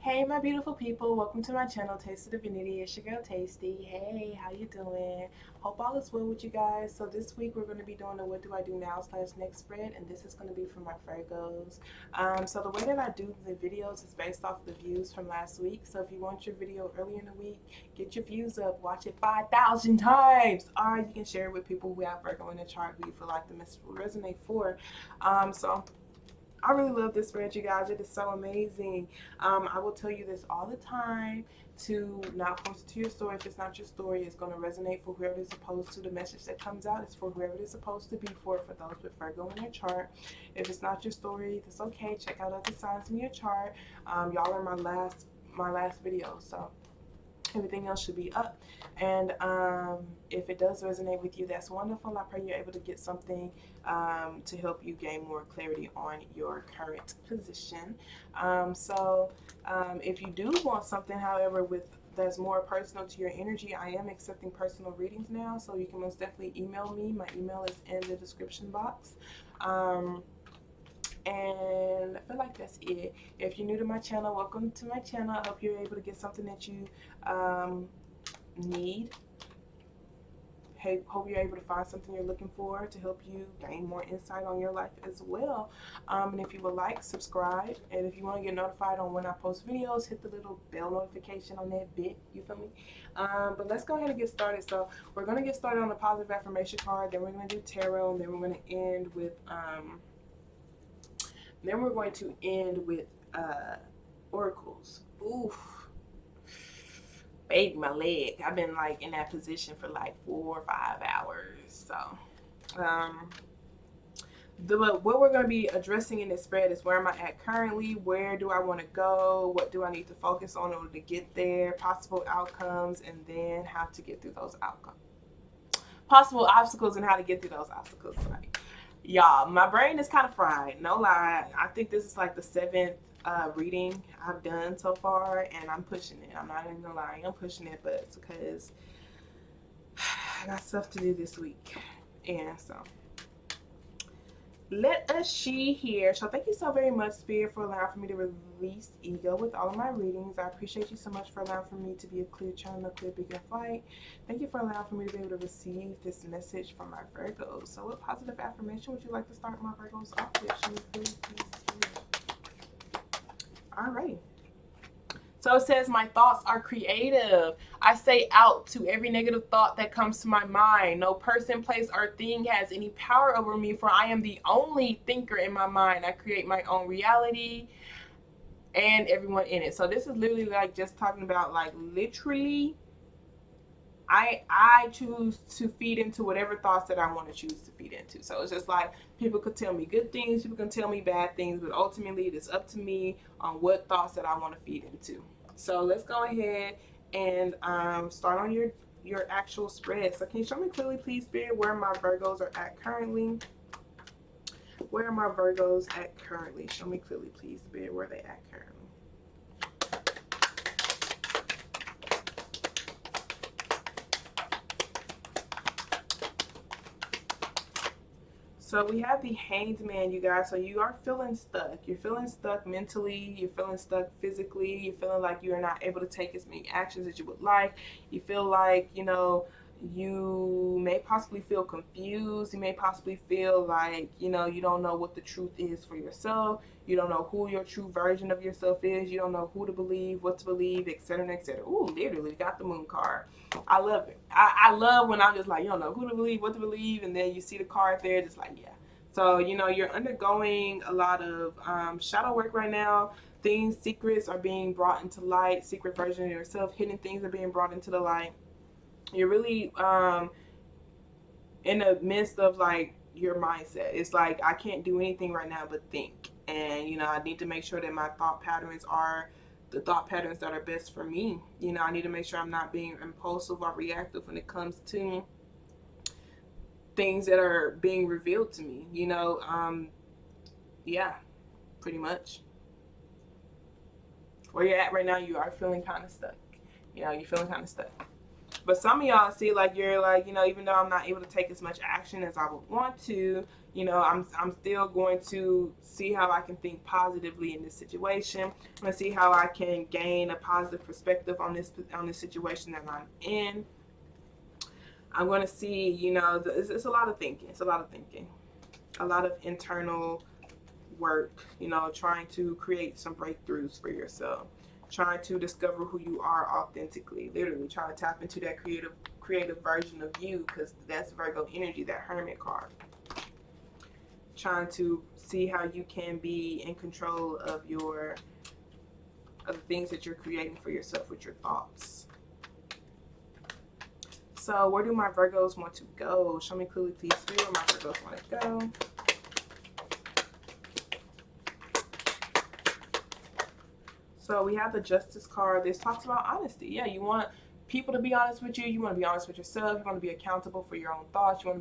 Hey my beautiful people, welcome to my channel, Taste of Divinity. It's your girl Tastee. Hey, how you doing? Hope all is well with you guys. So this week we're going to be doing a what do I do now / next spread, and this is going to be for my Virgos. So the way that I do the videos is based off the views from last week. So if you want your video early in the week, get your views up, watch it 5,000 times. Or you can share it with people who have Virgo in the chart who you feel like the message will resonate for. So I really love this spread, you guys. It is so amazing. I will tell you this all the time to not post it to your story. If it's not your story, it's going to resonate for whoever it's supposed to. The message that comes out is for whoever it is supposed to be for those with Virgo in their chart. If it's not your story, it's okay. Check out other signs in your chart. Y'all are my last video, so everything else should be up. And if it does resonate with you, that's wonderful. I pray you're able to get something to help you gain more clarity on your current position. If you do want something, however, that's more personal to your energy, I am accepting personal readings now, so you can most definitely email me. My email is in the description box. And I feel like that's it. If you're new to my channel, welcome to my channel. I hope you're able to get something that you need. Hey, hope you're able to find something you're looking for to help you gain more insight on your life as well. And if you would like, subscribe. And if you want to get notified on when I post videos, hit the little bell notification on that bit. You feel me? But let's go ahead and get started. So we're going to get started on the positive affirmation card. Then we're going to do tarot. And then we're going to end with oracles. Oof. Baby, my leg. I've been like in that position for like 4 or 5 hours. So, what we're going to be addressing in this spread is where am I at currently? Where do I want to go? What do I need to focus on in order to get there? Possible outcomes, and then how to get through those outcomes. Possible obstacles and how to get through those obstacles. Like, y'all, my brain is kind of fried. No lie. I think this is like the 7th reading I've done so far, and I'm pushing it. I'm not even gonna lie, I'm pushing it, but it's because I got stuff to do this week. And so let us see here. So thank you so very much, Spirit, for allowing for me to release ego with all of my readings. I appreciate you so much for allowing for me to be a clear channel, a clear beacon of light. Thank you for allowing for me to be able to receive this message from my Virgos. So what positive affirmation would you like to start my Virgos off with? Show me please. All right. So it says, my thoughts are creative. I say out to every negative thought that comes to my mind. No person, place, or thing has any power over me, for I am the only thinker in my mind. I create my own reality and everyone in it. So this is literally like just talking about like literally I choose to feed into whatever thoughts that I want to choose to feed into. So it's just like people could tell me good things, people can tell me bad things, but ultimately it is up to me on what thoughts that I want to feed into. So let's go ahead and start on your actual spread. So can you show me clearly, please, Spirit, where my Virgos are at currently? Where are my Virgos at currently? Show me clearly, please, Spirit, where they at currently. So we have the Hanged Man, you guys. So you are feeling stuck. You're feeling stuck mentally. You're feeling stuck physically. You're feeling like you're not able to take as many actions as you would like. You feel like, you may possibly feel confused. You may possibly feel like, you don't know what the truth is for yourself. You don't know who your true version of yourself is. You don't know who to believe, what to believe, etc., etc. Ooh, literally got the Moon card. I love it. I love when I'm just like, you don't know who to believe, what to believe, and then you see the card there, just like, yeah. So, you're undergoing a lot of shadow work right now. Secrets are being brought into light. Secret version of yourself, hidden things are being brought into the light. You're really in the midst of like your mindset. It's like I can't do anything right now but think. And, I need to make sure that my thought patterns are the thought patterns that are best for me. I need to make sure I'm not being impulsive or reactive when it comes to things that are being revealed to me. Yeah, pretty much. Where you're at right now, you are feeling kind of stuck. You're feeling kind of stuck. But some of y'all see like you're like, you know, even though I'm not able to take as much action as I would want to, you know, I'm still going to see how I can think positively in this situation. I'm going to see how I can gain a positive perspective on this situation that I'm in. I'm going to see, you know, it's a lot of thinking. It's a lot of thinking. A lot of internal work, you know, trying to create some breakthroughs for yourself, trying to discover who you are authentically, literally trying to tap into that creative version of you, because that's Virgo energy, that Hermit card. Trying to see how you can be in control of the things that you're creating for yourself with your thoughts. So where do my Virgos want to go? Show me clearly, please, where my Virgos want to go. So we have the Justice card. This talks about honesty. Yeah, you want people to be honest with you. You want to be honest with yourself. You want to be accountable for your own thoughts. You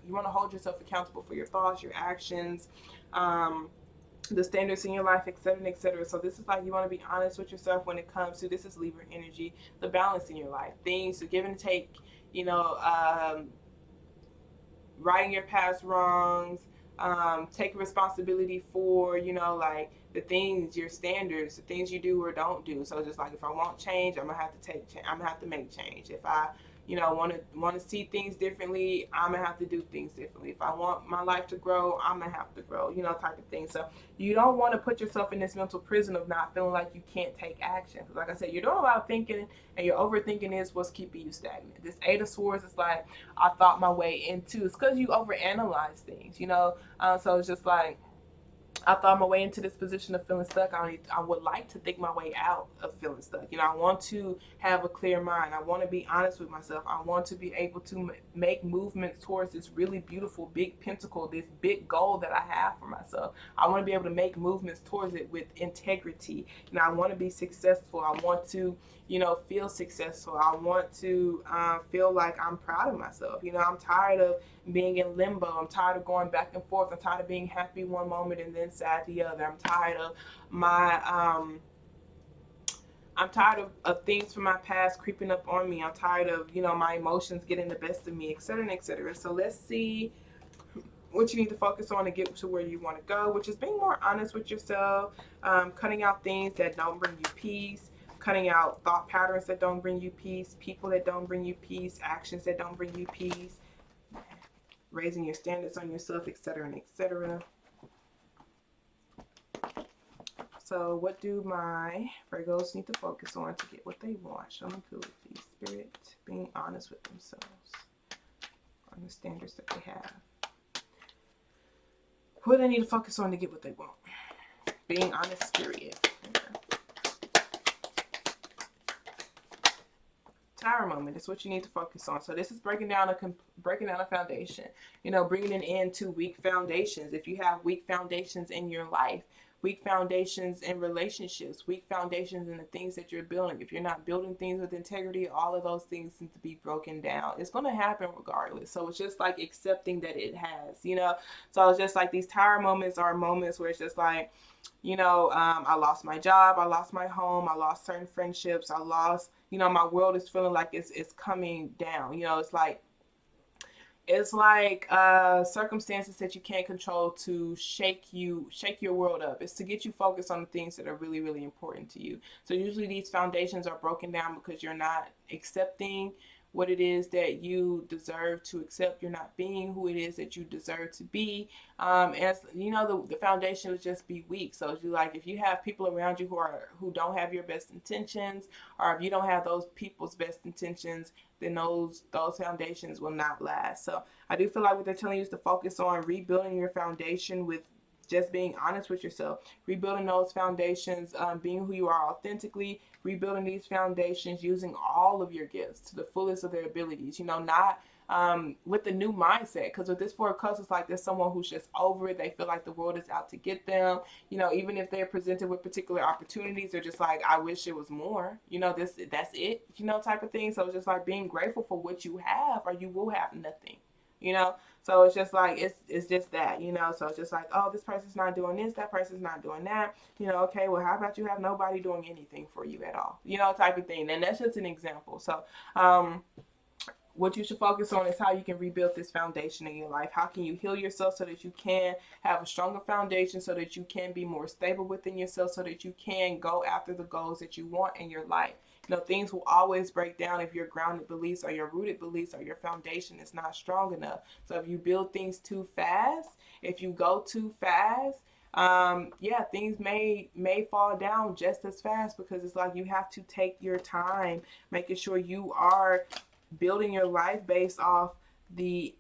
want to hold yourself accountable for your thoughts, your actions, the standards in your life, etc., etc. So this is like you want to be honest with yourself when it comes to, this is Libra energy, the balance in your life, things to give and take. You know, righting your past wrongs, take responsibility for, you know, like the things, your standards, the things you do or don't do. So just like if I want change, I'm gonna have to I'm gonna have to make change. If I, you know, want to see things differently, I'm gonna have to do things differently. If I want my life to grow, I'm gonna have to grow, you know, type of thing. So you don't want to put yourself in this mental prison of not feeling like you can't take action. Because like I said, you're doing a lot of thinking, and your overthinking is what's keeping you stagnant. This Eight of Swords is like, I thought my way into. It's because you overanalyze things, you know. So it's just like, I thought my way into this position of feeling stuck. I would like to think my way out of feeling stuck. You know, I want to have a clear mind. I want to be honest with myself. I want to be able to make movements towards this really beautiful big pentacle, this big goal that I have for myself. I want to be able to make movements towards it with integrity. You know, I want to be successful. I want to, you know, feel successful. I want to feel like I'm proud of myself. You know, I'm tired of being in limbo. I'm tired of going back and forth. I'm tired of being happy one moment and then sad the other. I'm tired of I'm tired of things from my past creeping up on me. I'm tired of, you know, my emotions getting the best of me, etc., etc. So let's see what you need to focus on to get to where you want to go, which is being more honest with yourself, cutting out things that don't bring you peace, cutting out thought patterns that don't bring you peace, people that don't bring you peace, actions that don't bring you peace, raising your standards on yourself, etc., and etc. So what do my Virgos need to focus on to get what they want? Show me clearly, please, Spirit. Being honest with themselves on the standards that they have. What do they need to focus on to get what they want? Being honest, period. Okay. Tower moment is what you need to focus on. So this is breaking down a foundation. You know, bringing an end to weak foundations. If you have weak foundations in your life, weak foundations in relationships, weak foundations in the things that you're building. If you're not building things with integrity, all of those things need to be broken down. It's going to happen regardless. So it's just like accepting that it has, you know. So it's just like these tower moments are moments where it's just like, you know, I lost my job, I lost my home, I lost certain friendships, I lost, you know, my world is feeling like it's coming down. You know, it's like circumstances that you can't control to shake your world up. It's to get you focused on the things that are really, really important to you. So usually these foundations are broken down because you're not accepting what it is that you deserve to accept. You're not being who it is that you deserve to be. As you know, the foundation would just be weak. So it's like, if you have people around you who don't have your best intentions, or if you don't have those people's best intentions, then those foundations will not last. So I do feel like what they're telling you is to focus on rebuilding your foundation with just being honest with yourself, rebuilding those foundations, being who you are authentically, rebuilding these foundations using all of your gifts to the fullest of their abilities, you know, not with the new mindset. Because with this Four of Cups, it's like there's someone who's just over it. They feel like the world is out to get them. You know, even if they're presented with particular opportunities, they're just like, I wish it was more. You know, that's it. You know, type of thing. So it's just like being grateful for what you have, or you will have nothing. You know, so it's just like it's just that, you know. So it's just like, oh, this person's not doing this, that person's not doing that. You know, okay, well, how about you have nobody doing anything for you at all? You know, type of thing. And that's just an example. So what you should focus on is how you can rebuild this foundation in your life. How can you heal yourself so that you can have a stronger foundation, so that you can be more stable within yourself, so that you can go after the goals that you want in your life. You know, things will always break down if your grounded beliefs or your rooted beliefs or your foundation is not strong enough. So if you build things too fast, if you go too fast, yeah, things may fall down just as fast, because it's like you have to take your time, making sure you are building your life based off the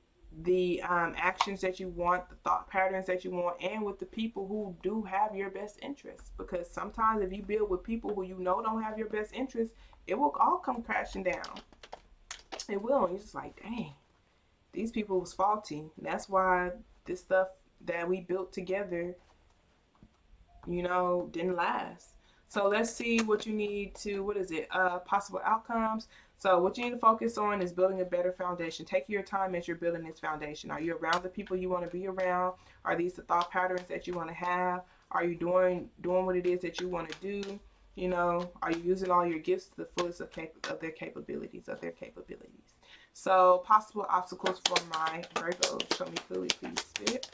actions that you want, the thought patterns that you want, and with the people who do have your best interests. Because sometimes if you build with people who you know don't have your best interests, it will all come crashing down. It will. And you're just like, dang, these people was faulty. And that's why this stuff that we built together, didn't last. So let's see what you need to, what is it? Possible outcomes. So what you need to focus on is building a better foundation. Take your time as you're building this foundation. Are you around the people you want to be around? Are these the thought patterns that you want to have? Are you doing what it is that you want to do? Are you using all your gifts to the fullest of their capabilities, So possible obstacles for my Virgo. Show me clearly, please, Spirit.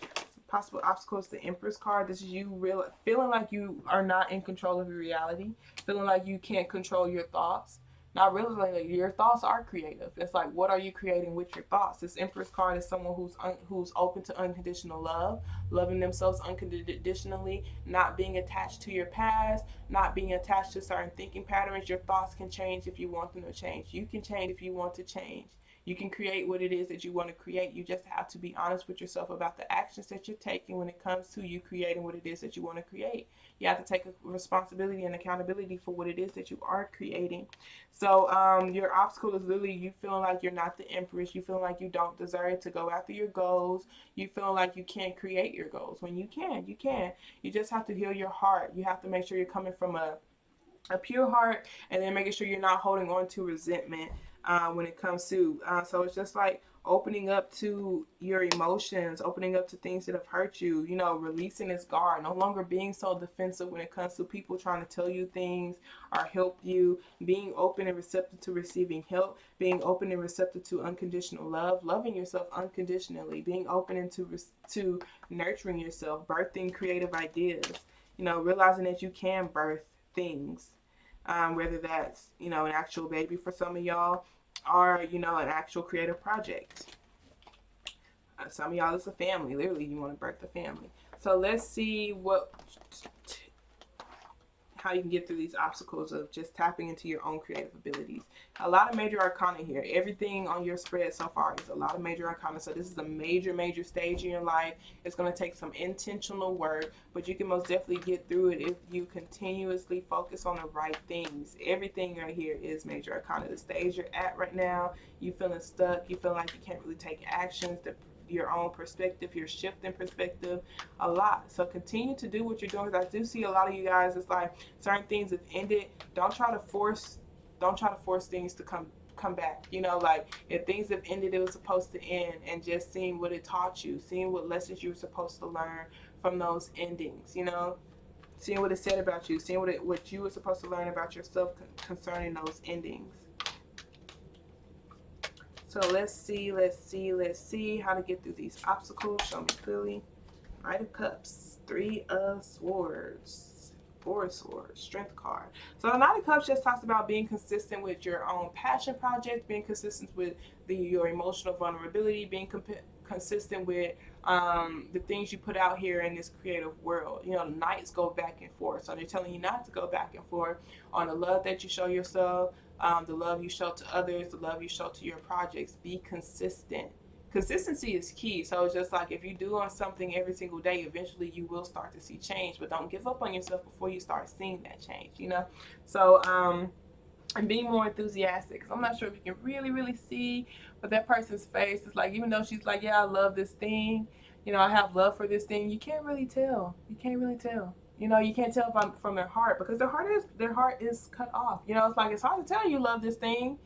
Possible obstacles, the Empress card. This is you feeling like you are not in control of your reality, feeling like you can't control your thoughts, not realizing that your thoughts are creative. It's like, what are you creating with your thoughts? This Empress card is someone who's open to unconditional love, loving themselves unconditionally, not being attached to your past, not being attached to certain thinking patterns. Your thoughts can change if you want them to change. You can change if you want to change. You can create what it is that you want to create. You just have to be honest with yourself about the actions that you're taking when it comes to you creating what it is that you want to create. You have to take responsibility and accountability for what it is that you are creating. So your obstacle is literally you feeling like you're not the Empress. You feeling like you don't deserve to go after your goals. You feeling like you can't create your goals. When you can. You just have to heal your heart. You have to make sure you're coming from a pure heart, and then making sure you're not holding on to resentment when it comes to so it's just like opening up to your emotions, opening up to things that have hurt you, releasing this guard, no longer being so defensive when it comes to people trying to tell you things or help you, being open and receptive to receiving help, being open and receptive to unconditional love, loving yourself unconditionally, being open into to nurturing yourself, birthing creative ideas, realizing that you can birth things, whether that's, an actual baby for some of y'all, or, an actual creative project. Some of y'all, it's a family. Literally, you want to birth a family. So let's see how you can get through these obstacles of just tapping into your own creative abilities. A lot of major arcana here. Everything on your spread so far is a lot of major arcana. So this is a major stage in your life. It's going to take some intentional work, but you can most definitely get through it if you continuously focus on the right things. Everything right here is major arcana. The stage you're at right now, you feeling stuck, you feel like you can't really take actions, your own perspective, your shift in perspective a lot. So continue to do what you're doing, because I do see a lot of you guys, it's like certain things have ended. Don't try to force things to come back. Like if things have ended, it was supposed to end, and just seeing what it taught you, seeing what lessons you were supposed to learn from those endings, seeing what it said about you, seeing what you were supposed to learn about yourself concerning those endings. So let's see how to get through these obstacles. Show me clearly. Knight of Cups, Three of Swords, Four of Swords, Strength card. So the Knight of Cups just talks about being consistent with your own passion project, being consistent with your emotional vulnerability, being consistent with the things you put out here in this creative world. The knights go back and forth. So they're telling you not to go back and forth on the love that you show yourself, the love you show to others, the love you show to your projects. Be consistent. Consistency is key. So it's just like if you do on something every single day, eventually you will start to see change. But don't give up on yourself before you start seeing that change, So and being more enthusiastic, because I'm not sure if you can really see, but that person's face is like, even though she's like, yeah, I love this thing, I have love for this thing, you can't really tell. You can't tell from their heart, because their heart is cut off. It's like, it's hard to tell you love this thing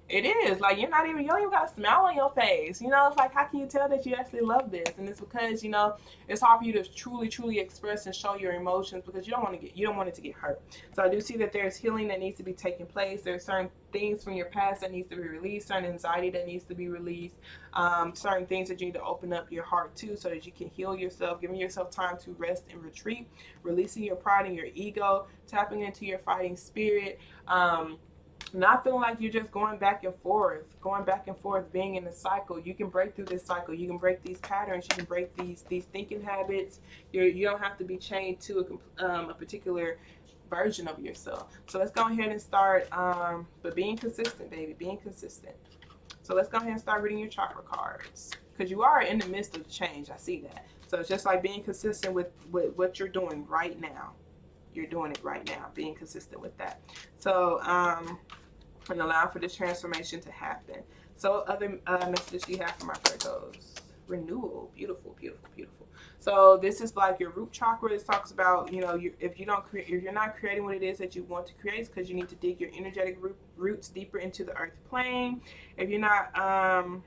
It is like you don't even got a smile on your face. You know, it's like how can you tell that you actually love this? And it's because it's hard for you to truly express and show your emotions because you don't want it to get hurt. So I do see that there's healing that needs to be taking place. There's certain things from your past that needs to be released, certain anxiety that needs to be released, certain things that you need to open up your heart to so that you can heal yourself, giving yourself time to rest and retreat, releasing your pride and your ego, tapping into your fighting spirit. Not feeling like you're just going back and forth, being in a cycle. You can break through this cycle. You can break these patterns. You can break these thinking habits. You don't have to be chained to a particular version of yourself. So let's go ahead and start. But being consistent, baby, being consistent. So let's go ahead and start reading your chakra cards because you are in the midst of the change. I see that. So it's just like being consistent with what you're doing right now. You're doing it right now, being consistent with that. So, and allow for this transformation to happen. So, other messages you have for my Virgos: renewal, beautiful, beautiful, beautiful. So, this is like your root chakra. It talks about, if you're not creating what it is that you want to create, it's because you need to dig your energetic roots deeper into the earth plane. If you're not,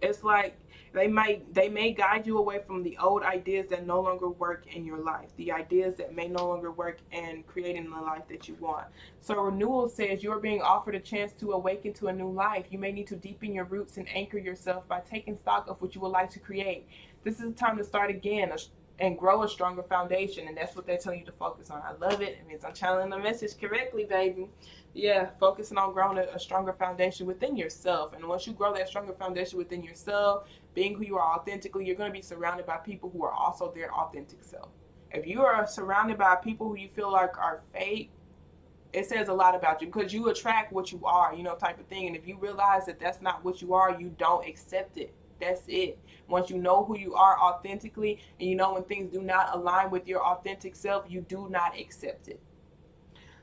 it's like they may guide you away from the old ideas that no longer work in your life, the ideas that may no longer work in creating the life that you want. So renewal says you're being offered a chance to awaken to a new life. You may need to deepen your roots and anchor yourself by taking stock of what you would like to create. This is the time to start again and grow a stronger foundation, and that's what they're telling you to focus on. I love it. It means I'm channeling the message correctly, baby. Yeah, focusing on growing a stronger foundation within yourself. And once you grow that stronger foundation within yourself, being who you are authentically, you're going to be surrounded by people who are also their authentic self. If you are surrounded by people who you feel like are fake, it says a lot about you because you attract what you are, type of thing. And if you realize that that's not what you are, you don't accept it. That's it. Once you know who you are authentically, and you know when things do not align with your authentic self, you do not accept it.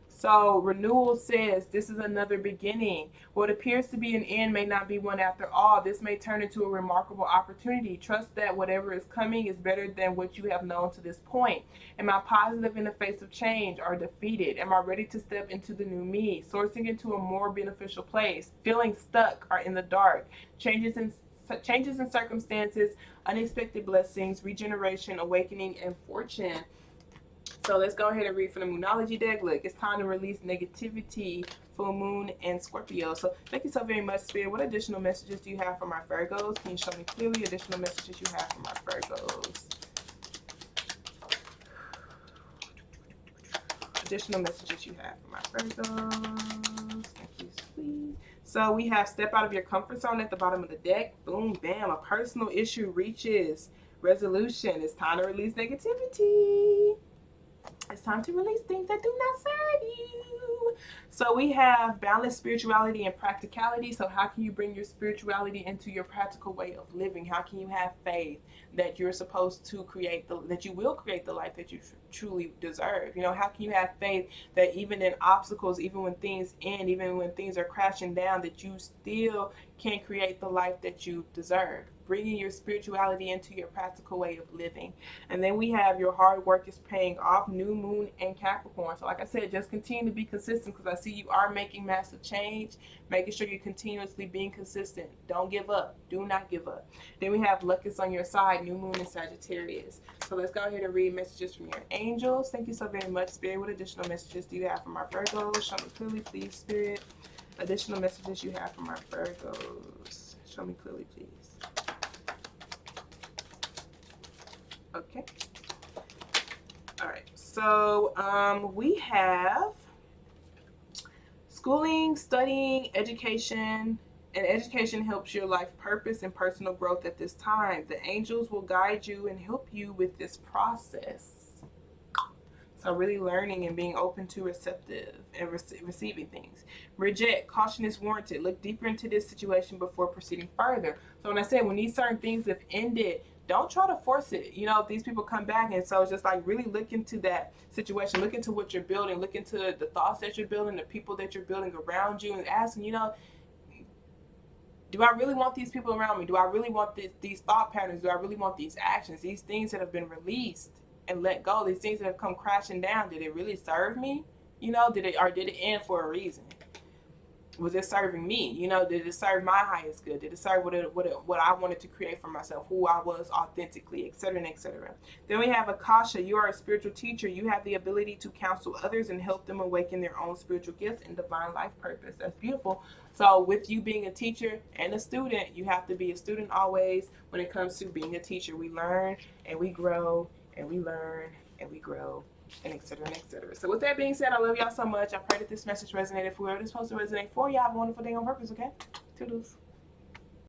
So renewal says this is another beginning. What appears to be an end may not be one after all. This may turn into a remarkable opportunity. Trust that whatever is coming is better than what you have known to this point. Am I positive in the face of change or defeated? Am I ready to step into the new me, sourcing into a more beneficial place, feeling stuck or in the dark? Changes in circumstances, unexpected blessings, regeneration, awakening, and fortune. So let's go ahead and read from the Moonology deck. Look, it's time to release negativity, full moon, and Scorpio. So thank you so very much, Spirit. What additional messages do you have for my Virgos? Can you show me clearly additional messages you have for my Virgos? Additional messages you have for my Virgos. Thank you, sweet. So we have step out of your comfort zone at the bottom of the deck. Boom, bam. A personal issue reaches resolution. It's time to release negativity. It's time to release things that do not serve you. So we have balanced spirituality and practicality. So how can you bring your spirituality into your practical way of living? How can you have faith that you're supposed to that you will create the life that you truly deserve? How can you have faith that even in obstacles, even when things end, even when things are crashing down, that you still can create the life that you deserve? Bringing your spirituality into your practical way of living. And then we have your hard work is paying off, new moon and Capricorn. So like I said, just continue to be consistent because I see you are making massive change, making sure you're continuously being consistent. Don't give up. Do not give up. Then we have luck is on your side, new moon and Sagittarius. So let's go ahead and read messages from your angels. Thank you so very much, Spirit. What additional messages do you have from our Virgos? Show me clearly, please, Spirit. Additional messages you have from our Virgos. Show me clearly, please. Okay. All right. So we have schooling, studying, education, and education helps your life purpose and personal growth at this time. The angels will guide you and help you with this process. So really learning and being open to receptive and receiving things. Reject. Caution is warranted. Look deeper into this situation before proceeding further. So when I said when these certain things have ended, don't try to force it. If these people come back, and so it's just like really look into that situation, look into what you're building, look into the thoughts that you're building, the people that you're building around you, and asking, do I really want these people around me? Do I really want these thought patterns? Do I really want these actions? These things that have been released and let go, these things that have come crashing down, did it really serve me? Did it end for a reason? Was it serving me? You know, did it serve my highest good? Did it serve what I wanted to create for myself, who I was authentically, etc., etc. Then we have Akasha. You are a spiritual teacher. You have the ability to counsel others and help them awaken their own spiritual gifts and divine life purpose. That's beautiful. So with you being a teacher and a student, you have to be a student always when it comes to being a teacher. We learn and we grow and we learn and we grow, and etc. and etc. So with that being said, I love y'all so much. I pray that this message resonated for whoever it's supposed to resonate for. Y'all have a wonderful day on purpose, okay? Toodles.